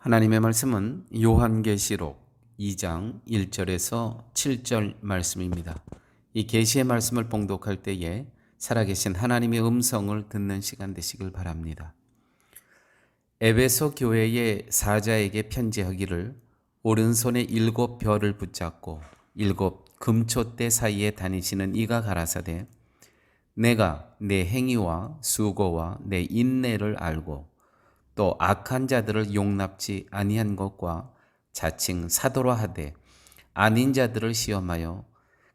하나님의 말씀은 요한계시록 2장 1절에서 7절 말씀입니다. 이 계시의 말씀을 봉독할 때에 살아계신 하나님의 음성을 듣는 시간 되시길 바랍니다. 에베소 교회의 사자에게 편지하기를 오른손에 7별을 붙잡고 7 금초대 사이에 다니시는 이가 가라사대 내가 내 행위와 수고와 내 인내를 알고 또 악한 자들을 용납지 아니한 것과 자칭 사도라 하되 아닌 자들을 시험하여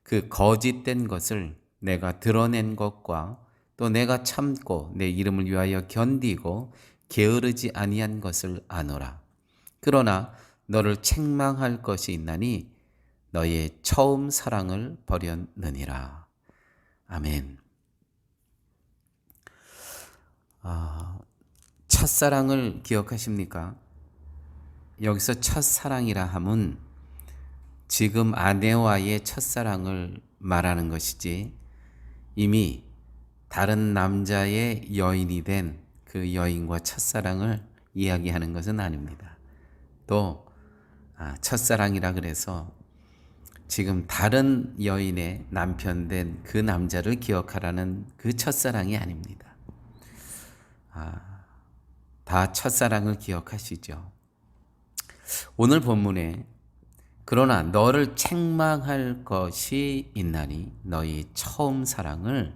그 거짓된 것을 내가 드러낸 것과 또 내가 참고 내 이름을 위하여 견디고 게으르지 아니한 것을 아노라. 그러나 너를 책망할 것이 있나니 너의 처음 사랑을 버렸느니라. 아멘. 첫사랑을 기억하십니까? 여기서 첫사랑이라 함은 지금 아내와의 첫사랑을 말하는 것이지 이미 다른 남자의 여인이 된 그 여인과 첫사랑을 이야기하는 것은 아닙니다. 또 첫사랑이라 그래서 지금 다른 여인의 남편 된 그 남자를 기억하라는 그 첫사랑이 아닙니다. 다 첫사랑을 기억하시죠. 오늘 본문에 그러나 너를 책망할 것이 있나니 너희 처음 사랑을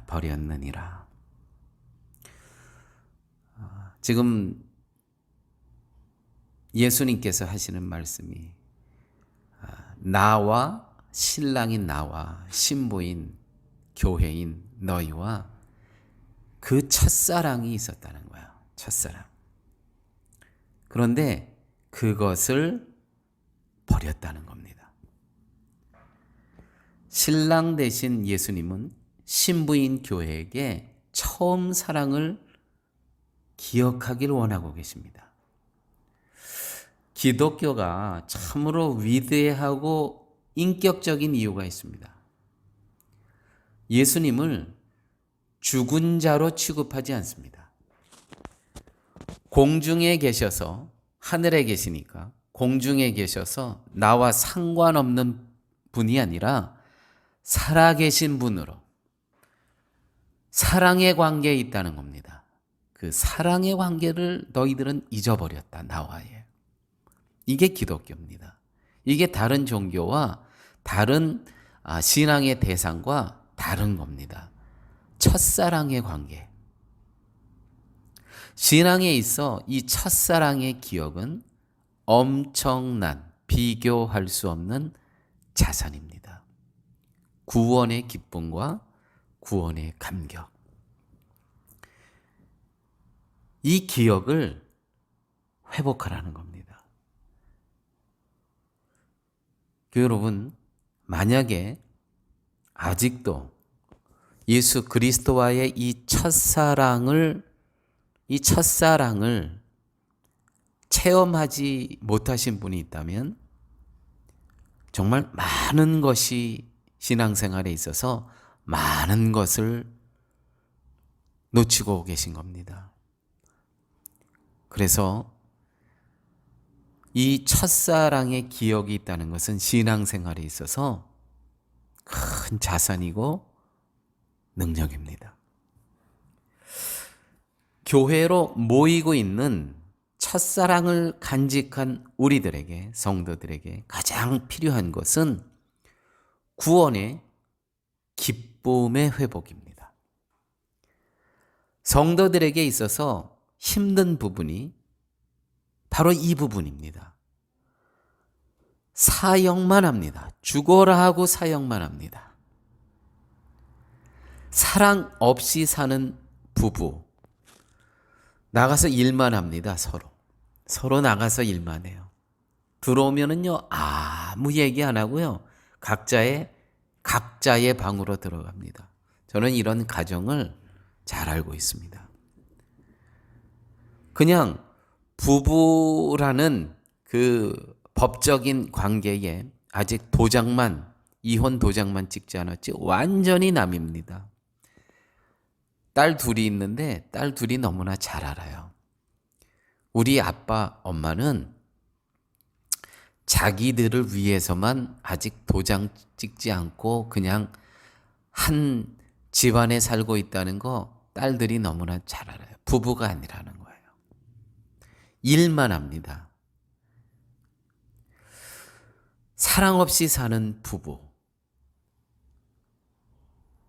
버렸느니라. 지금 예수님께서 하시는 말씀이 나와 신랑인 나와 신부인 교회인 너희와 그 첫사랑이 있었다는 거예요. 첫사랑. 그런데 그것을 버렸다는 겁니다. 신랑 되신 예수님은 신부인 교회에게 처음 사랑을 기억하길 원하고 계십니다. 기독교가 참으로 위대하고 인격적인 이유가 있습니다. 예수님을 죽은 자로 취급하지 않습니다. 공중에 계셔서 하늘에 계시니까 공중에 계셔서 나와 상관없는 분이 아니라 살아계신 분으로 사랑의 관계에 있다는 겁니다. 그 사랑의 관계를 너희들은 잊어버렸다, 나와의. 이게 기독교입니다. 이게 다른 종교와 다른 신앙의 대상과 다른 겁니다. 첫사랑의 관계. 신앙에 있어 이 첫사랑의 기억은 엄청난 비교할 수 없는 자산입니다. 구원의 기쁨과 구원의 감격. 이 기억을 회복하라는 겁니다. 여러분, 만약에 아직도 예수 그리스도와의 이 첫사랑을 체험하지 못하신 분이 있다면 정말 많은 것이 신앙생활에 있어서 많은 것을 놓치고 계신 겁니다. 그래서 이 첫사랑의 기억이 있다는 것은 신앙생활에 있어서 큰 자산이고 능력입니다. 교회로 모이고 있는 첫사랑을 간직한 우리들에게, 성도들에게 가장 필요한 것은 구원의 기쁨의 회복입니다. 성도들에게 있어서 힘든 부분이 바로 이 부분입니다. 사역만 합니다. 죽어라 하고 사역만 합니다. 사랑 없이 사는 부부. 나가서 일만 합니다. 서로 나가서 일만 해요. 들어오면은요, 아무 얘기 안 하고요. 각자의 방으로 들어갑니다. 저는 이런 가정을 잘 알고 있습니다. 그냥 부부라는 그 법적인 관계에 아직 이혼 도장만 찍지 않았지 완전히 남입니다. 딸 둘이 있는데 딸 둘이 너무나 잘 알아요. 우리 아빠, 엄마는 자기들을 위해서만 아직 도장 찍지 않고 그냥 한 집안에 살고 있다는 거 딸들이 너무나 잘 알아요. 부부가 아니라는 거예요. 일만 합니다. 사랑 없이 사는 부부.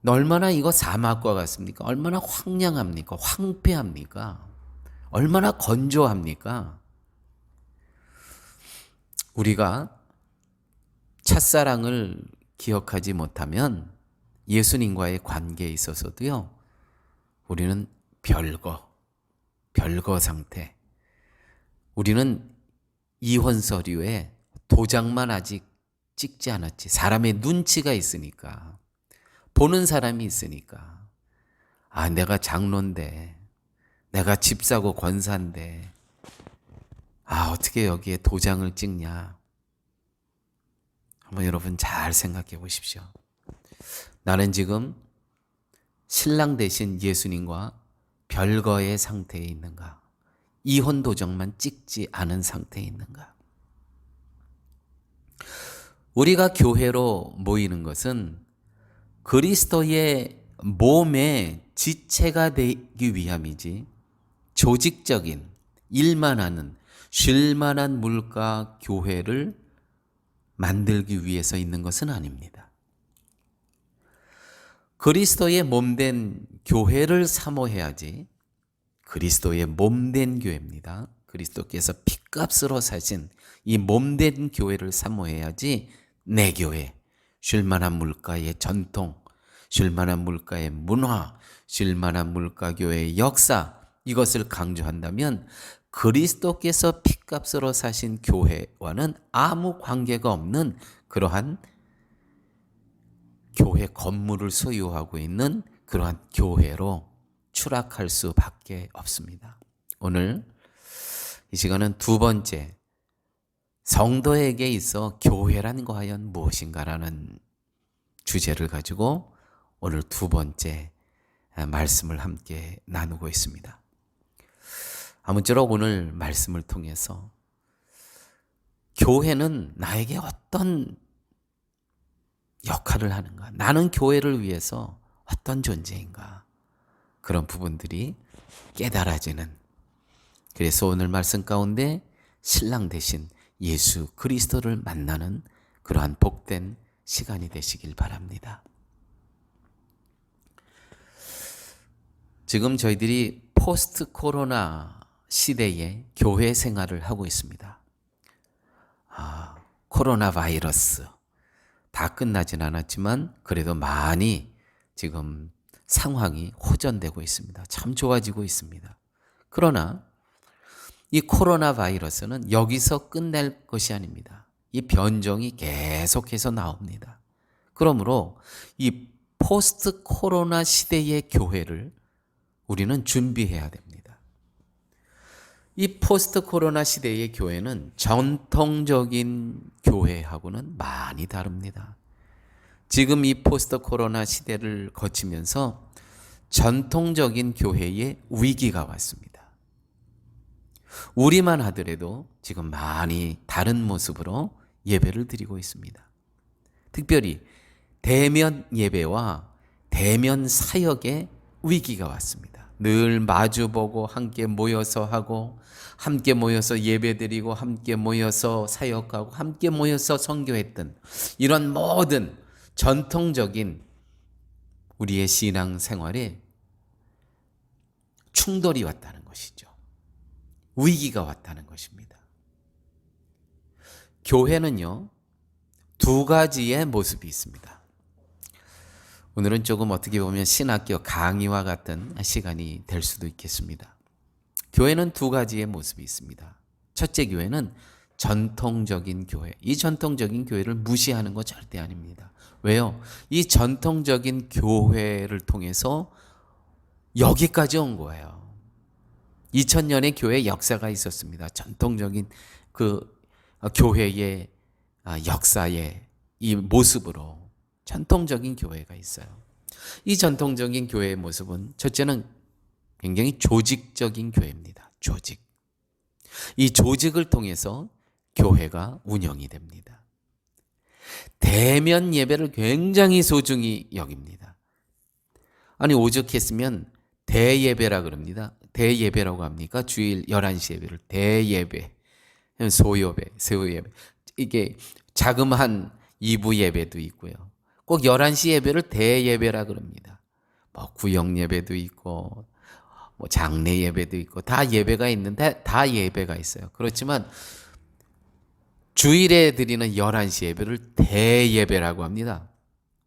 얼마나 이거 사막과 같습니까? 얼마나 황량합니까? 황폐합니까? 얼마나 건조합니까? 우리가 첫사랑을 기억하지 못하면 예수님과의 관계에 있어서도요, 우리는 별거 상태. 우리는 이혼 서류에 도장만 아직 찍지 않았지. 사람의 눈치가 있으니까. 보는 사람이 있으니까. 아, 내가 장로인데, 내가 집 사고 권사인데, 아, 어떻게 여기에 도장을 찍냐. 한번 여러분 잘 생각해 보십시오. 나는 지금 신랑 대신 예수님과 별거의 상태에 있는가? 이혼 도장만 찍지 않은 상태에 있는가? 우리가 교회로 모이는 것은 그리스도의 몸의 지체가 되기 위함이지, 조직적인 일만 하는 쉴만한 물가 교회를 만들기 위해서 있는 것은 아닙니다. 그리스도의 몸된 교회를 사모해야지. 그리스도의 몸된 교회입니다. 그리스도께서 핏값으로 사신 이 몸된 교회를 사모해야지 내 교회, 쉴만한 물가의 전통, 쉴만한 물가의 문화, 쉴만한 물가 교회의 역사, 이것을 강조한다면 그리스도께서 핏값으로 사신 교회와는 아무 관계가 없는 그러한 교회 건물을 소유하고 있는 그러한 교회로 추락할 수밖에 없습니다. 오늘 이 시간은 두 번째, 성도에게 있어 교회란 과연 무엇인가라는 주제를 가지고 오늘 두 번째 말씀을 함께 나누고 있습니다. 아무쪼록 오늘 말씀을 통해서 교회는 나에게 어떤 역할을 하는가? 나는 교회를 위해서 어떤 존재인가? 그런 부분들이 깨달아지는, 그래서 오늘 말씀 가운데 신랑 대신 예수 그리스도를 만나는 그러한 복된 시간이 되시길 바랍니다. 지금 저희들이 포스트 코로나 시대에 교회 생활을 하고 있습니다. 코로나 바이러스 다 끝나진 않았지만 그래도 많이 지금 상황이 호전되고 있습니다. 참 좋아지고 있습니다. 그러나 이 코로나 바이러스는 여기서 끝낼 것이 아닙니다. 이 변종이 계속해서 나옵니다. 그러므로 이 포스트 코로나 시대의 교회를 우리는 준비해야 됩니다. 이 포스트 코로나 시대의 교회는 전통적인 교회하고는 많이 다릅니다. 지금 이 포스트 코로나 시대를 거치면서 전통적인 교회에 위기가 왔습니다. 우리만 하더라도 지금 많이 다른 모습으로 예배를 드리고 있습니다. 특별히 대면 예배와 대면 사역에 위기가 왔습니다. 늘 마주보고 함께 모여서 하고, 함께 모여서 예배드리고, 함께 모여서 사역하고, 함께 모여서 선교했던 이런 모든 전통적인 우리의 신앙 생활에 충돌이 왔다는 것이죠. 위기가 왔다는 것입니다. 교회는요, 두 가지의 모습이 있습니다. 오늘은 조금 어떻게 보면 신학교 강의와 같은 시간이 될 수도 있겠습니다. 교회는 두 가지의 모습이 있습니다. 첫째, 교회는 전통적인 교회. 이 전통적인 교회를 무시하는 거 절대 아닙니다. 왜요? 이 전통적인 교회를 통해서 여기까지 온 거예요. 2000년의 교회 역사가 있었습니다. 전통적인 그 교회의 역사의 이 모습으로 전통적인 교회가 있어요. 이 전통적인 교회의 모습은 첫째는 굉장히 조직적인 교회입니다. 조직. 이 조직을 통해서 교회가 운영이 됩니다. 대면 예배를 굉장히 소중히 여깁니다. 아니 오죽했으면 대예배라 그럽니다. 대예배라고 합니까? 주일 11시 예배를 대예배, 소예배. 이게 자그마한 2부 예배도 있고요. 꼭 11시 예배를 대예배라 그럽니다. 뭐 구역 예배도 있고 뭐 장례 예배도 있고 다 예배가 있는데 다 예배가 있어요. 그렇지만 주일에 드리는 11시 예배를 대예배라고 합니다.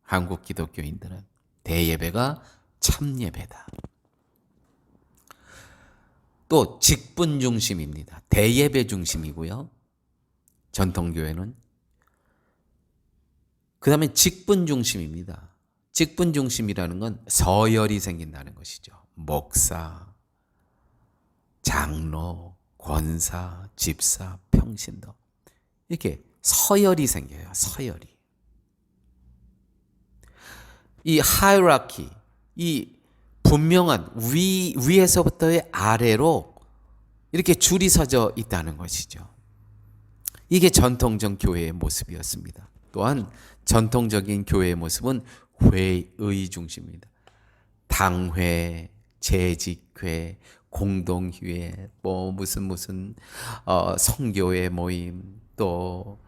한국 기독교인들은 대예배가 참 예배다. 또 직분 중심입니다. 대예배 중심이고요. 전통교회는. 그 다음에 직분 중심입니다. 직분 중심이라는 건 서열이 생긴다는 것이죠. 목사, 장로, 권사, 집사, 평신도. 이렇게 서열이 생겨요. 서열이. 이 하이라키, 이 분명한 위에서부터의 아래로 이렇게 줄이 서져 있다는 것이죠. 이게 전통적 교회의 모습이었습니다. 또한 전통적인 교회의 모습은 회의 중심입니다. 당회, 재직회, 공동회의, 뭐 무슨 성교회 모임, 또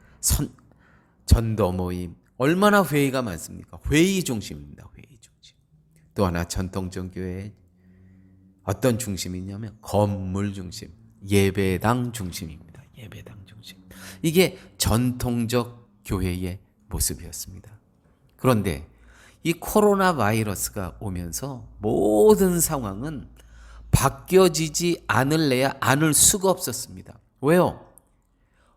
전도 모임, 얼마나 회의가 많습니까? 회의 중심입니다. 회의 중심. 또 하나 전통적 교회의 어떤 중심이냐면 건물 중심, 예배당 중심입니다. 예배당 중심. 이게 전통적 교회의 모습이었습니다. 그런데 이 코로나 바이러스가 오면서 모든 상황은 바뀌어지지 않을래야 않을 수가 없었습니다. 왜요?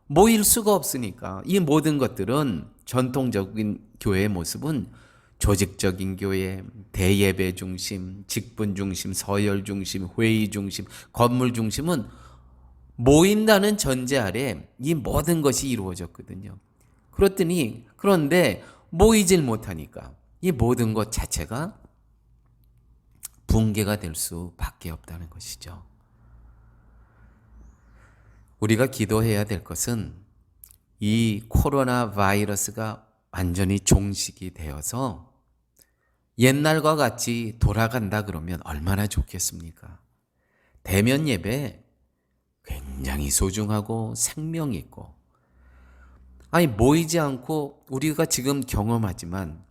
모일 수가 없으니까. 이 모든 것들은 전통적인 교회의 모습은 조직적인 교회, 대예배 중심, 직분 중심, 서열 중심, 회의 중심, 건물 중심은 모인다는 전제 아래 이 모든 것이 이루어졌거든요. 그런데 모이질 못하니까 이 모든 것 자체가 붕괴가 될 수밖에 없다는 것이죠. 우리가 기도해야 될 것은 이 코로나 바이러스가 완전히 종식이 되어서 옛날과 같이 돌아간다 그러면 얼마나 좋겠습니까? 대면 예배 굉장히 소중하고 생명 있고, 아니 모이지 않고 우리가 지금 경험하지만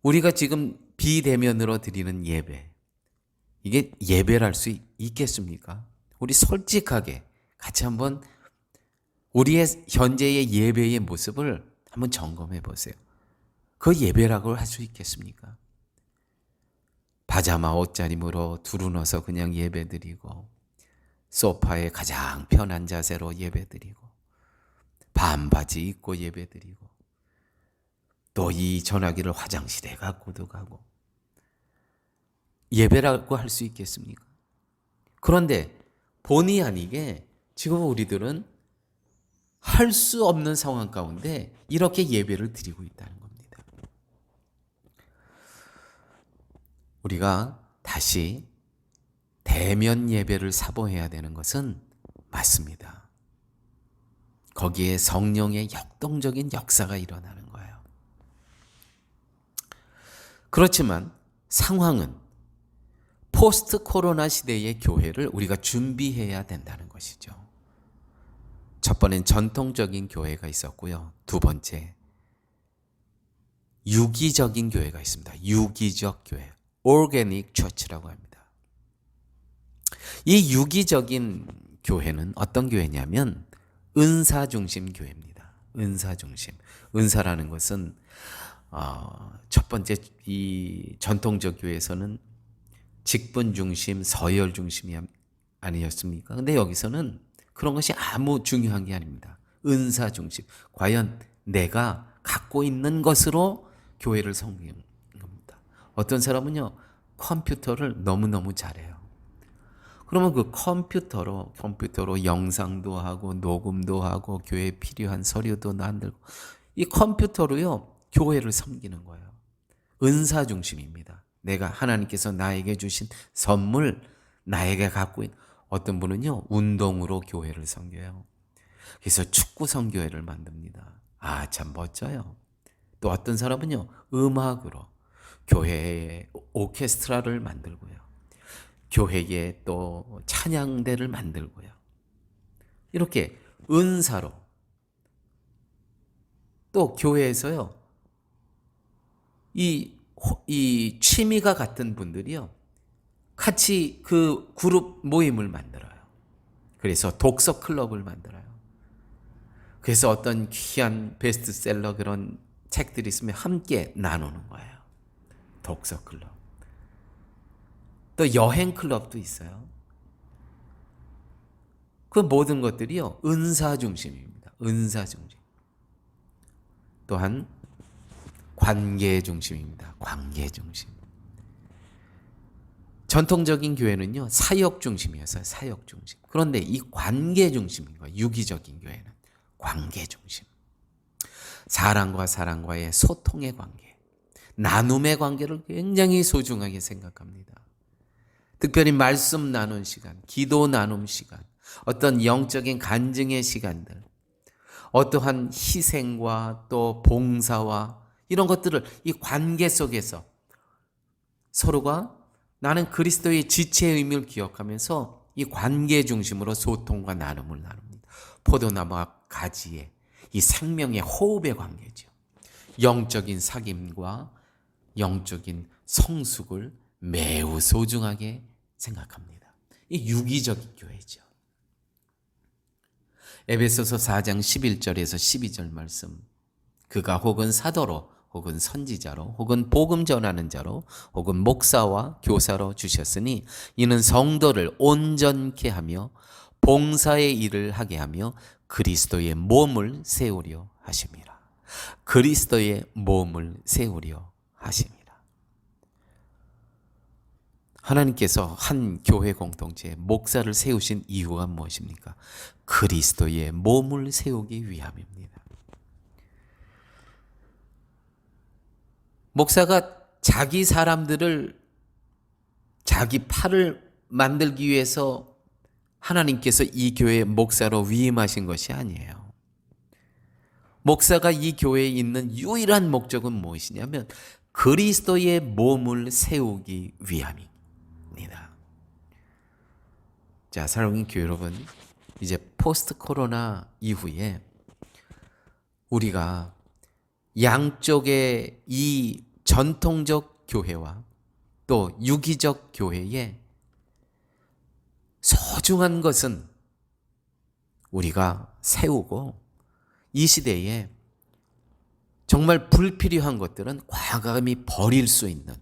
우리가 지금 비대면으로 드리는 예배, 이게 예배랄 수 있겠습니까? 우리 솔직하게 같이 한번 우리의 현재의 예배의 모습을 한번 점검해 보세요. 그 예배라고 할 수 있겠습니까? 파자마 옷자림으로 두루눠서 그냥 예배드리고, 소파에 가장 편한 자세로 예배드리고, 반바지 입고 예배드리고, 또 이 전화기를 화장실에 갖고도 가고, 예배라고 할 수 있겠습니까? 그런데 본의 아니게 지금 우리들은 할 수 없는 상황 가운데 이렇게 예배를 드리고 있다는 겁니다. 우리가 다시 대면 예배를 사모해야 되는 것은 맞습니다. 거기에 성령의 역동적인 역사가 일어나는 거예요. 그렇지만 상황은 포스트 코로나 시대의 교회를 우리가 준비해야 된다는 것이죠. 첫 번째는 전통적인 교회가 있었고요. 두 번째, 유기적인 교회가 있습니다. 유기적 교회, Organic Church라고 합니다. 이 유기적인 교회는 어떤 교회냐면 은사 중심 교회입니다. 은사 중심. 은사라는 것은 첫 번째 이 전통적 교회에서는 직분 중심, 서열 중심이 아니었습니까? 근데 여기서는 그런 것이 아무 중요한 게 아닙니다. 은사 중심. 과연 내가 갖고 있는 것으로 교회를 섬기는 겁니다. 어떤 사람은요, 컴퓨터를 너무너무 잘해요. 그러면 그 컴퓨터로 영상도 하고 녹음도 하고 교회에 필요한 서류도 만들고, 이 컴퓨터로요 교회를 섬기는 거예요. 은사 중심입니다. 내가 하나님께서 나에게 주신 선물, 나에게 갖고 있는, 어떤 분은요, 운동으로 교회를 섬겨요. 그래서 축구 선교회를 만듭니다. 아, 참 멋져요. 또 어떤 사람은요, 음악으로 교회에 오케스트라를 만들고요. 교회에 또 찬양대를 만들고요. 이렇게 은사로 또 교회에서요, 이 취미가 같은 분들이요, 같이 그 그룹 모임을 만들어요. 그래서 독서 클럽을 만들어요. 그래서 어떤 귀한 베스트셀러 그런 책들이 있으면 함께 나누는 거예요. 독서 클럽. 또 여행 클럽도 있어요. 그 모든 것들이요, 은사 중심입니다. 은사 중심. 또한 관계 중심입니다. 관계 중심. 전통적인 교회는요, 사역 중심이었어요. 사역 중심. 그런데 이 관계 중심인 거예요. 유기적인 교회는 관계 중심. 사람과 사람과의 소통의 관계, 나눔의 관계를 굉장히 소중하게 생각합니다. 특별히 말씀 나눈 시간, 기도 나눔 시간, 어떤 영적인 간증의 시간들, 어떠한 희생과 또 봉사와 이런 것들을 이 관계 속에서 서로가 나는 그리스도의 지체의 의미를 기억하면서 이 관계 중심으로 소통과 나눔을 나눕니다. 포도나무와 가지의 이 생명의 호흡의 관계죠. 영적인 사귐과 영적인 성숙을 매우 소중하게 생각합니다. 이 유기적인 교회죠. 에베소서 4장 11절에서 12절 말씀, 그가 혹은 사도로 혹은 선지자로 혹은 복음 전하는 자로 혹은 목사와 교사로 주셨으니 이는 성도를 온전케 하며 봉사의 일을 하게 하며 그리스도의 몸을 세우려 하심이라. 그리스도의 몸을 세우려 하심이라. 하나님께서 한 교회 공동체에 목사를 세우신 이유가 무엇입니까? 그리스도의 몸을 세우기 위함입니다. 목사가 자기 사람들을 자기 팔을 만들기 위해서 하나님께서 이 교회의 목사로 위임하신 것이 아니에요. 목사가 이 교회에 있는 유일한 목적은 무엇이냐면 그리스도의 몸을 세우기 위함입니다. 자, 사랑하는 교회 여러분, 이제 포스트 코로나 이후에 우리가 양쪽의 이 전통적 교회와 또 유기적 교회에 소중한 것은 우리가 세우고 이 시대에 정말 불필요한 것들은 과감히 버릴 수 있는,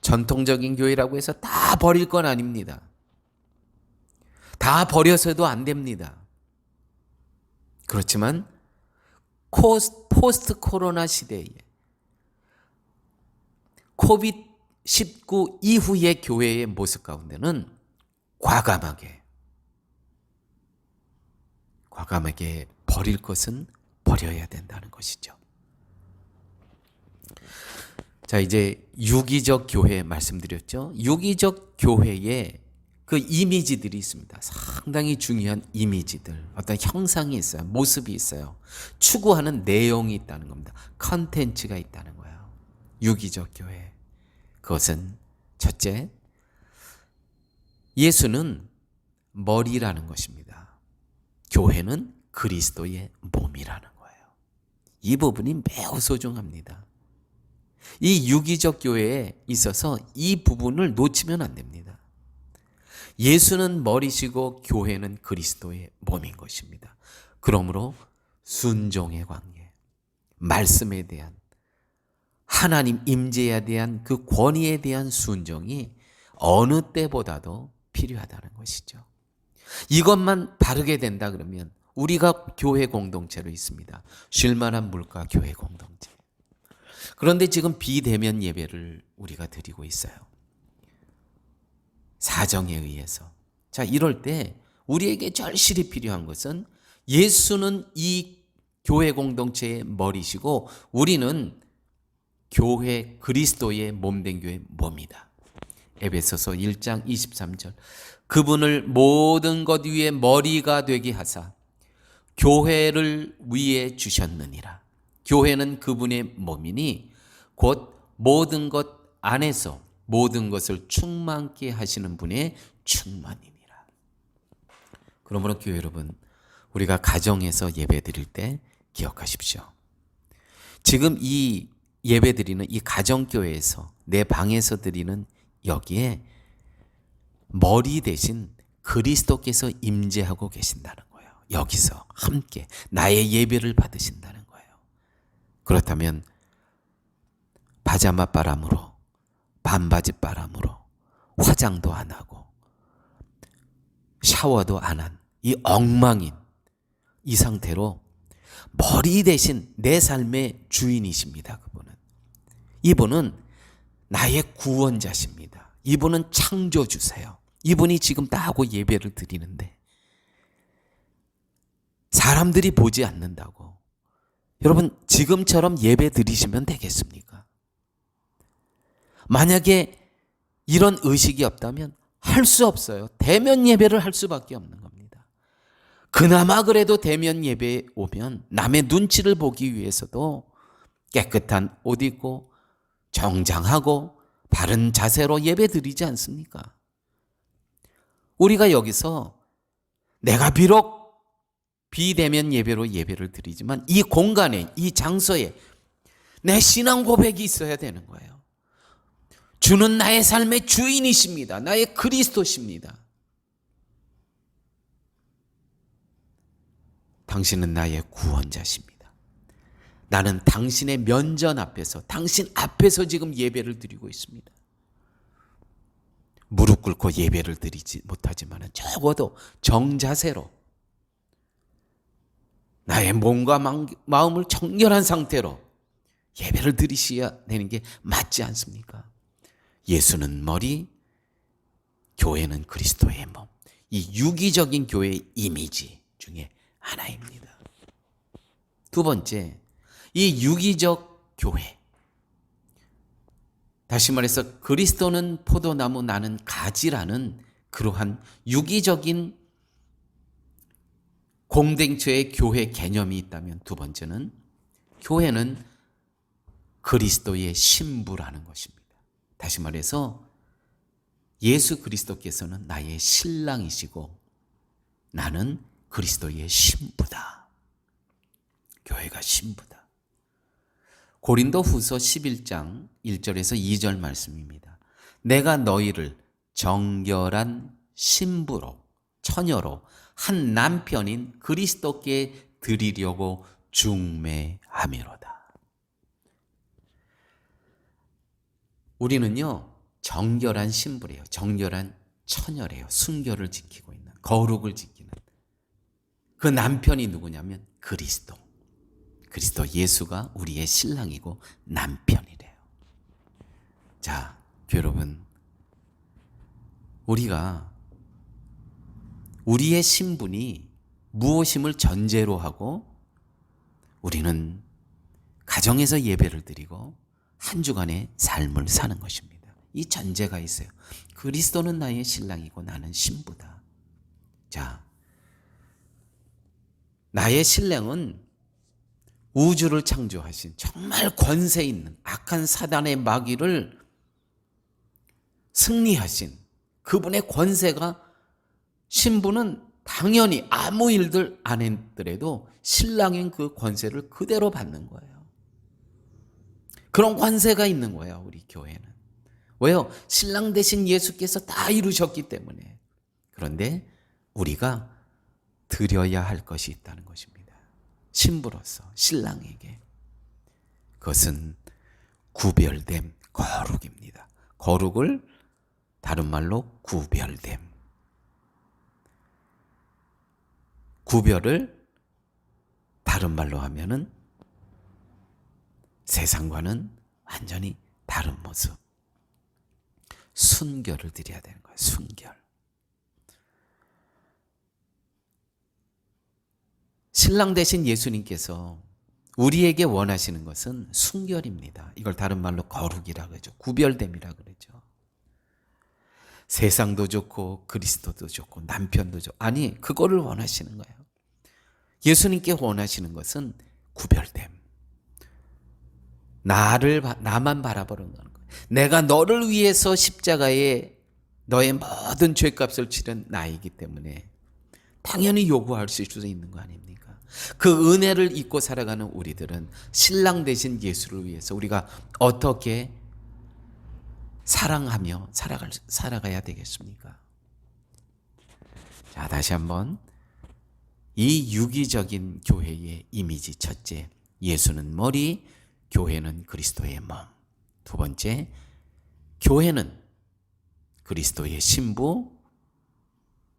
전통적인 교회라고 해서 다 버릴 건 아닙니다. 다 버려서도 안 됩니다. 그렇지만 포스트 코로나 시대에 코비드-19 이후의 교회의 모습 가운데는 과감하게 버릴 것은 버려야 된다는 것이죠. 자, 이제 유기적 교회 말씀드렸죠. 유기적 교회에 그 이미지들이 있습니다. 상당히 중요한 이미지들, 어떤 형상이 있어요. 모습이 있어요. 추구하는 내용이 있다는 겁니다. 컨텐츠가 있다는 거예요. 유기적 교회. 그것은 첫째, 예수는 머리라는 것입니다. 교회는 그리스도의 몸이라는 거예요. 이 부분이 매우 소중합니다. 이 유기적 교회에 있어서 이 부분을 놓치면 안 됩니다. 예수는 머리시고 교회는 그리스도의 몸인 것입니다. 그러므로 순종의 관계, 말씀에 대한, 하나님 임재에 대한 그 권위에 대한 순종이 어느 때보다도 필요하다는 것이죠. 이것만 바르게 된다 그러면 우리가 교회 공동체로 있습니다. 쉴만한 물가 교회 공동체. 그런데 지금 비대면 예배를 우리가 드리고 있어요. 사정에 의해서. 자, 이럴 때 우리에게 절실히 필요한 것은 예수는 이 교회 공동체의 머리시고 우리는 교회 그리스도의 몸된 교회의 몸이다. 에베소서 1장 23절. 그분을 모든 것 위에 머리가 되게 하사 교회를 위에 주셨느니라. 교회는 그분의 몸이니 곧 모든 것 안에서 모든 것을 충만케 하시는 분의 충만이니라. 그러므로 교회 여러분, 우리가 가정에서 예배 드릴 때 기억하십시오. 지금 이 예배 드리는 이 가정교회에서 내 방에서 드리는 여기에 머리 대신 그리스도께서 임재하고 계신다는 거예요. 여기서 함께 나의 예배를 받으신다는 거예요. 그렇다면 파자마 바람으로, 반바지 바람으로, 화장도 안 하고 샤워도 안 한 이 엉망인 이 상태로 머리 대신 내 삶의 주인이십니다. 이분은 나의 구원자십니다. 이분은 창조주세요. 이분이 지금 나하고 예배를 드리는데 사람들이 보지 않는다고 여러분 지금처럼 예배 드리시면 되겠습니까? 만약에 이런 의식이 없다면 할 수 없어요. 대면 예배를 할 수밖에 없는 겁니다. 그나마 그래도 대면 예배에 오면 남의 눈치를 보기 위해서도 깨끗한 옷 입고 정장하고 바른 자세로 예배 드리지 않습니까? 우리가 여기서 내가 비록 비대면 예배로 예배를 드리지만 이 공간에, 이 장소에 내 신앙 고백이 있어야 되는 거예요. 주는 나의 삶의 주인이십니다. 나의 그리스도십니다. 당신은 나의 구원자십니다. 나는 당신의 면전 앞에서, 당신 앞에서 지금 예배를 드리고 있습니다. 무릎 꿇고 예배를 드리지 못하지만 적어도 정자세로 나의 몸과 마음을 정결한 상태로 예배를 드리셔야 되는 게 맞지 않습니까? 예수는 머리, 교회는 그리스도의 몸. 이 유기적인 교회의 이미지 중에 하나입니다. 두 번째, 이 유기적 교회. 다시 말해서 그리스도는 포도나무 나는 가지라는 그러한 유기적인 공동체의 교회 개념이 있다면 두 번째는 교회는 그리스도의 신부라는 것입니다. 다시 말해서 예수 그리스도께서는 나의 신랑이시고 나는 그리스도의 신부다. 교회가 신부다. 고린도 후서 11장 1절에서 2절 말씀입니다. 내가 너희를 정결한 신부로, 처녀로 한 남편인 그리스도께 드리려고 중매함이로다. 우리는요, 정결한 신부래요. 정결한 처녀래요. 순결을 지키고 있는, 거룩을 지키는. 그 남편이 누구냐면 그리스도. 그리스도 예수가 우리의 신랑이고 남편이래요. 자, 여러분, 우리가 우리의 신분이 무엇임을 전제로 하고 우리는 가정에서 예배를 드리고 한 주간의 삶을 사는 것입니다. 이 전제가 있어요. 그리스도는 나의 신랑이고 나는 신부다. 자, 나의 신랑은 우주를 창조하신 정말 권세 있는 악한 사단의 마귀를 승리하신 그분의 권세가, 신부는 당연히 아무 일들 안 했더라도 신랑인 그 권세를 그대로 받는 거예요. 그런 관세가 있는 거예요, 우리 교회는. 왜요? 신랑 대신 예수께서 다 이루셨기 때문에. 그런데 우리가 드려야 할 것이 있다는 것입니다. 신부로서 신랑에게. 그것은 구별됨, 거룩입니다. 거룩을 다른 말로 구별됨. 구별을 다른 말로 하면은 세상과는 완전히 다른 모습. 순결을 드려야 되는 거예요. 순결. 신랑 대신 예수님께서 우리에게 원하시는 것은 순결입니다. 이걸 다른 말로 거룩이라고 하죠. 구별됨이라고 그러죠. 세상도 좋고 그리스도도 좋고 남편도 좋고, 아니, 그거를 원하시는 거예요. 예수님께 원하시는 것은 구별됨. 나만 바라보는 거예요. 내가 너를 위해서 십자가에 너의 모든 죄값을 치른 나이기 때문에 당연히 요구할 수 있는 거 아닙니까? 그 은혜를 잊고 살아가는 우리들은 신랑 되신 예수를 위해서 우리가 어떻게 사랑하며 살아가야 되겠습니까? 자, 다시 한번 이 유기적인 교회의 이미지. 첫째, 예수는 머리, 교회는 그리스도의 몸. 두 번째, 교회는 그리스도의 신부,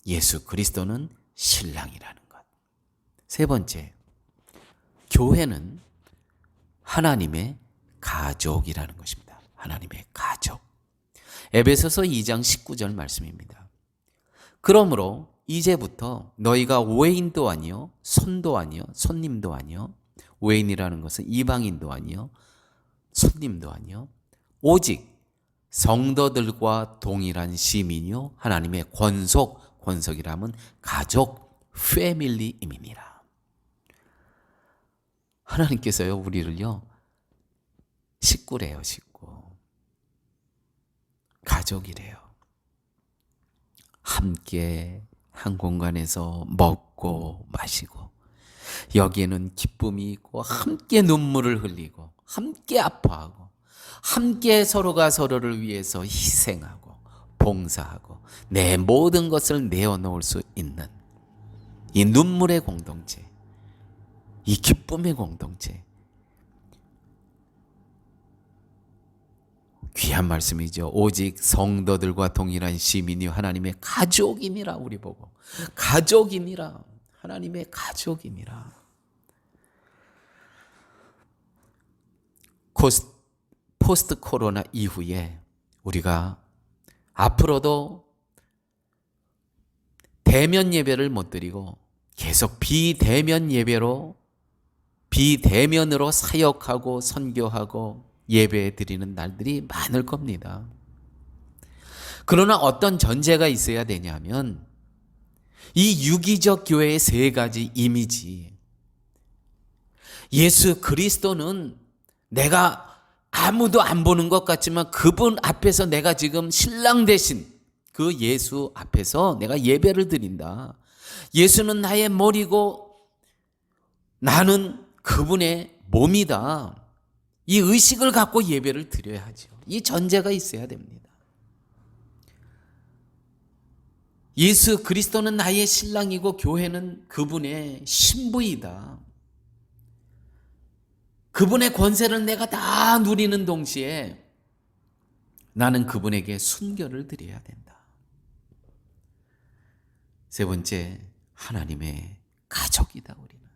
예수 그리스도는 신랑이라는 것. 세 번째, 교회는 하나님의 가족이라는 것입니다. 하나님의 가족. 에베소서 2장 19절 말씀입니다. 그러므로 이제부터 너희가 외인도 아니요 손도 아니요 손님도 아니요, 외인이라는 것은 이방인도 아니요 손님도 아니요, 오직 성도들과 동일한 시민이요 하나님의 권속이라면 가족, 패밀리임이니라. 하나님께서요 우리를요 식구래요. 식구, 가족이래요. 함께 한 공간에서 먹고 마시고, 여기에는 기쁨이 있고 함께 눈물을 흘리고 함께 아파하고 함께 서로가 서로를 위해서 희생하고 봉사하고 내 모든 것을 내어놓을 수 있는 이 눈물의 공동체, 이 기쁨의 공동체, 귀한 말씀이죠. 오직 성도들과 동일한 시민이 하나님의 가족임이라. 우리 보고 가족임이라. 하나님의 가족임이라. 포스트 코로나 이후에 우리가 앞으로도 대면 예배를 못 드리고 계속 비대면으로 사역하고 선교하고 예배 드리는 날들이 많을 겁니다. 그러나 어떤 전제가 있어야 되냐면 이 유기적 교회의 세 가지 이미지. 예수 그리스도는 내가 아무도 안 보는 것 같지만 그분 앞에서 내가 지금 신랑 대신 그 예수 앞에서 내가 예배를 드린다. 예수는 나의 머리고 나는 그분의 몸이다. 이 의식을 갖고 예배를 드려야 하죠. 이 전제가 있어야 됩니다. 예수 그리스도는 나의 신랑이고 교회는 그분의 신부이다. 그분의 권세를 내가 다 누리는 동시에 나는 그분에게 순교를 드려야 된다. 세 번째, 하나님의 가족이다. 우리는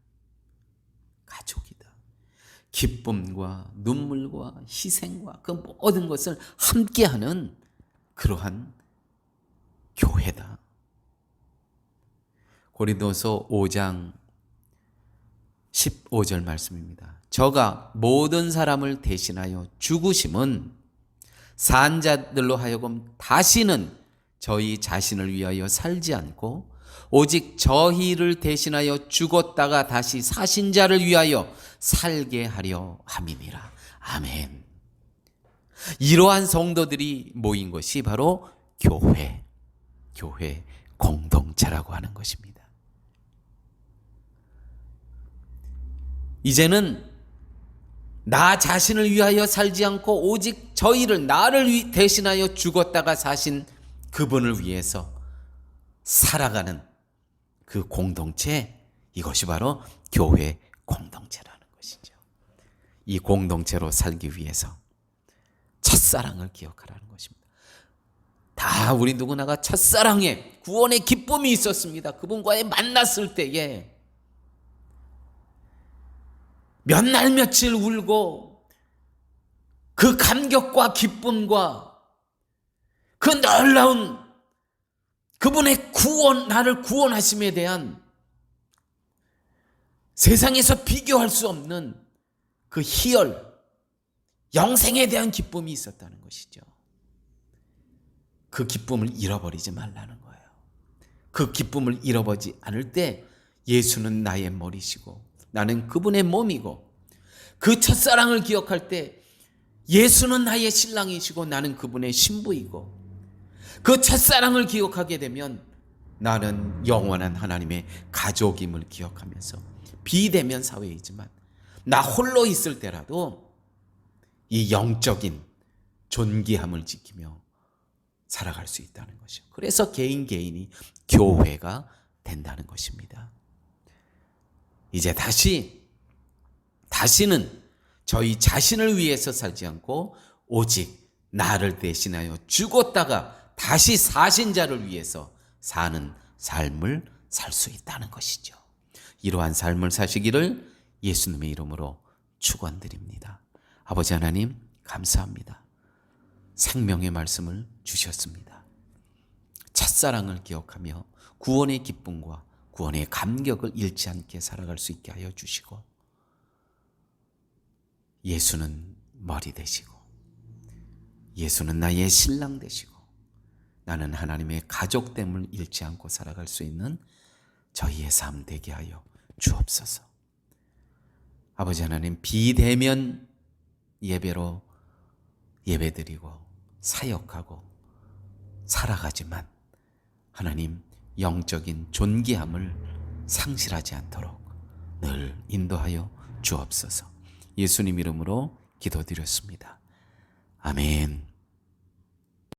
가족이다. 기쁨과 눈물과 희생과 그 모든 것을 함께하는 그러한 교회다. 고린도서 5장 15절 말씀입니다. 저가 모든 사람을 대신하여 죽으심은 산자들로 하여금 다시는 저희 자신을 위하여 살지 않고 오직 저희를 대신하여 죽었다가 다시 사신 자를 위하여 살게 하려 함이니라. 아멘. 이러한 성도들이 모인 것이 바로 교회 공동체라고 하는 것입니다. 이제는 나 자신을 위하여 살지 않고 오직 나를 대신하여 죽었다가 사신 그분을 위해서 살아가는 그 공동체, 이것이 바로 교회 공동체라는 것이죠. 이 공동체로 살기 위해서 첫사랑을 기억하라는 것입니다. 다 우리 누구나가 첫사랑에 구원의 기쁨이 있었습니다. 그분과의 만났을 때에 몇 날 며칠 울고 그 감격과 기쁨과 그 놀라운 그분의 나를 구원하심에 대한 세상에서 비교할 수 없는 그 희열, 영생에 대한 기쁨이 있었다는 것이죠. 그 기쁨을 잃어버리지 말라는 거예요. 그 기쁨을 잃어버리지 않을 때 예수는 나의 머리시고 나는 그분의 몸이고, 그 첫사랑을 기억할 때 예수는 나의 신랑이시고 나는 그분의 신부이고, 그 첫사랑을 기억하게 되면 나는 영원한 하나님의 가족임을 기억하면서, 비대면 사회이지만 나 홀로 있을 때라도 이 영적인 존귀함을 지키며 살아갈 수 있다는 것이죠. 그래서 개인이 교회가 된다는 것입니다. 이제 다시는 저희 자신을 위해서 살지 않고 오직 나를 대신하여 죽었다가 다시 사신 자를 위해서 사는 삶을 살 수 있다는 것이죠. 이러한 삶을 사시기를 예수님의 이름으로 축원드립니다. 아버지 하나님, 감사합니다. 생명의 말씀을 주셨습니다. 첫사랑을 기억하며 구원의 기쁨과 구원의 감격을 잃지 않게 살아갈 수 있게 하여 주시고, 예수는 머리 되시고 예수는 나의 신랑 되시고 나는 하나님의 가족됨을 잃지 않고 살아갈 수 있는 저희의 삶 되게 하여 주옵소서. 아버지 하나님, 비대면 예배로 예배드리고 사역하고 살아가지만 하나님, 영적인 존귀함을 상실하지 않도록 늘 인도하여 주옵소서. 예수님 이름으로 기도드렸습니다. 아멘.